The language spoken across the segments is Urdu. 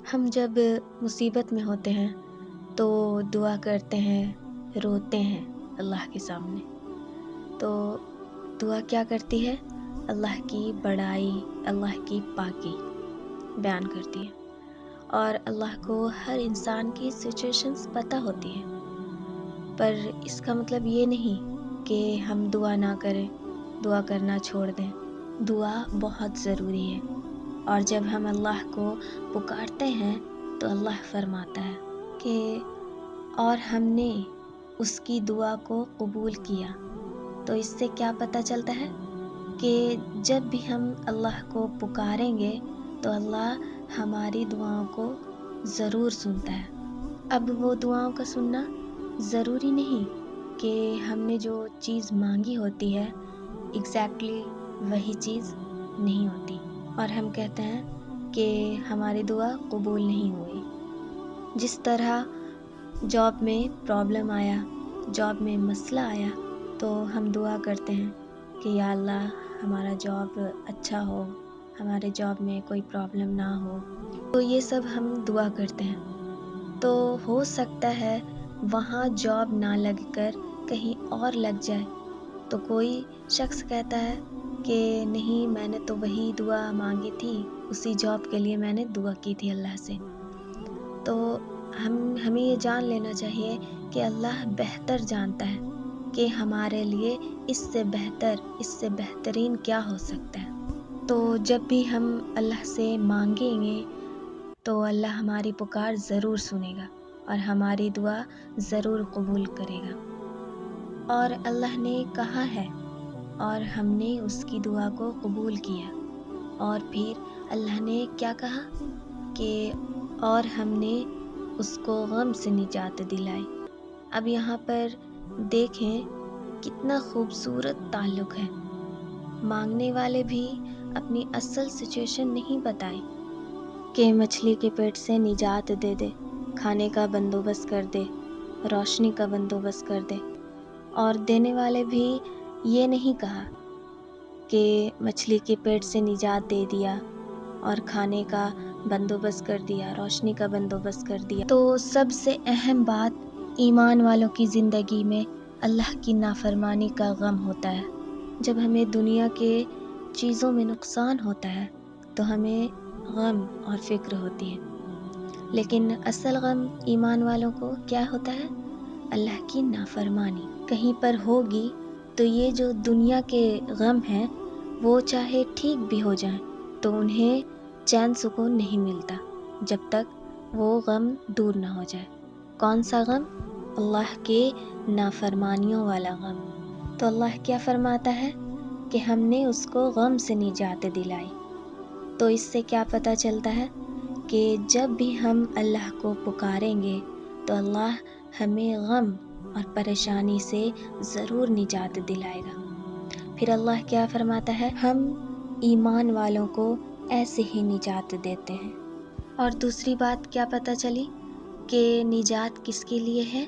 ہم جب مصیبت میں ہوتے ہیں تو دعا کرتے ہیں، روتے ہیں اللہ کے سامنے. تو دعا کیا کرتی ہے؟ اللہ کی بڑائی، اللہ کی پاکی بیان کرتی ہے. اور اللہ کو ہر انسان کی سچویشنز پتہ ہوتی ہے، پر اس کا مطلب یہ نہیں کہ ہم دعا نہ کریں، دعا کرنا چھوڑ دیں. دعا بہت ضروری ہے، اور جب ہم اللہ کو پکارتے ہیں تو اللہ فرماتا ہے کہ اور ہم نے اس کی دعا کو قبول کیا. تو اس سے کیا پتہ چلتا ہے کہ جب بھی ہم اللہ کو پکاریں گے تو اللہ ہماری دعاؤں کو ضرور سنتا ہے. اب وہ دعاؤں کا سننا ضروری نہیں کہ ہم نے جو چیز مانگی ہوتی ہے ایگزیکٹلی وہی چیز نہیں ہوتی، اور ہم کہتے ہیں کہ ہماری دعا قبول نہیں ہوئی. جس طرح جاب میں پرابلم آیا، جاب میں مسئلہ آیا، تو ہم دعا کرتے ہیں کہ یا اللہ ہمارا جاب اچھا ہو، ہمارے جاب میں کوئی پرابلم نہ ہو. تو یہ سب ہم دعا کرتے ہیں. تو ہو سکتا ہے وہاں جاب نہ لگ کر کہیں اور لگ جائے. تو کوئی شخص کہتا ہے کہ نہیں، میں نے تو وہی دعا مانگی تھی، اسی جاب کے لیے میں نے دعا کی تھی اللہ سے. تو ہمیں یہ جان لینا چاہیے کہ اللہ بہتر جانتا ہے کہ ہمارے لیے اس سے بہتر، اس سے بہترین کیا ہو سکتا ہے. تو جب بھی ہم اللہ سے مانگیں گے تو اللہ ہماری پکار ضرور سنے گا اور ہماری دعا ضرور قبول کرے گا. اور اللہ نے کہا ہے اور ہم نے اس کی دعا کو قبول کیا. اور پھر اللہ نے کیا کہا کہ اور ہم نے اس کو غم سے نجات دلائی. اب یہاں پر دیکھیں کتنا خوبصورت تعلق ہے. مانگنے والے بھی اپنی اصل سچویشن نہیں بتائی کہ مچھلی کے پیٹ سے نجات دے دے، کھانے کا بندوبست کر دے، روشنی کا بندوبست کر دے. اور دینے والے بھی یہ نہیں کہا کہ مچھلی کے پیٹ سے نجات دے دیا اور کھانے کا بندوبست کر دیا، روشنی کا بندوبست کر دیا. تو سب سے اہم بات ایمان والوں کی زندگی میں اللہ کی نافرمانی کا غم ہوتا ہے. جب ہمیں دنیا کے چیزوں میں نقصان ہوتا ہے تو ہمیں غم اور فکر ہوتی ہے، لیکن اصل غم ایمان والوں کو کیا ہوتا ہے؟ اللہ کی نافرمانی کہیں پر ہوگی تو یہ جو دنیا کے غم ہیں وہ چاہے ٹھیک بھی ہو جائیں تو انہیں چین سکون نہیں ملتا جب تک وہ غم دور نہ ہو جائے. کون سا غم؟ اللہ کے نافرمانیوں والا غم. تو اللہ کیا فرماتا ہے کہ ہم نے اس کو غم سے نجات دلائی. تو اس سے کیا پتہ چلتا ہے کہ جب بھی ہم اللہ کو پکاریں گے تو اللہ ہمیں غم اور پریشانی سے ضرور نجات دلائے گا. پھر اللہ کیا فرماتا ہے؟ ہم ایمان والوں کو ایسے ہی نجات دیتے ہیں. اور دوسری بات کیا پتہ چلی کہ نجات کس کے لیے ہے؟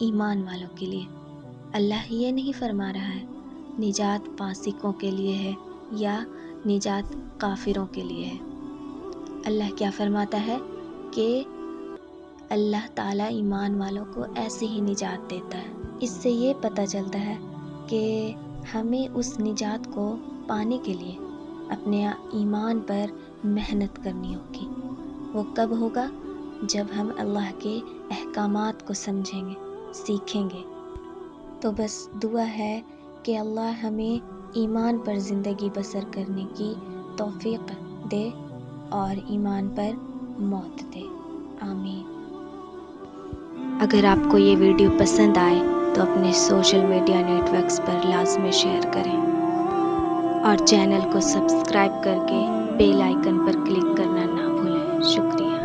ایمان والوں کے لیے. اللہ یہ نہیں فرما رہا ہے نجات فاسقوں کے لیے ہے یا نجات کافروں کے لیے ہے. اللہ کیا فرماتا ہے کہ اللہ تعالیٰ ایمان والوں کو ایسے ہی نجات دیتا ہے. اس سے یہ پتہ چلتا ہے کہ ہمیں اس نجات کو پانے کے لیے اپنے ایمان پر محنت کرنی ہوگی. وہ کب ہوگا؟ جب ہم اللہ کے احکامات کو سمجھیں گے، سیکھیں گے. تو بس دعا ہے کہ اللہ ہمیں ایمان پر زندگی بسر کرنے کی توفیق دے اور ایمان پر موت دے. آمین. اگر آپ کو یہ ویڈیو پسند آئے تو اپنے سوشل میڈیا نیٹ ورکس پر لازمی شیئر کریں اور چینل کو سبسکرائب کر کے بیل آئیکن پر کلک کرنا نہ بھولیں. شکریہ.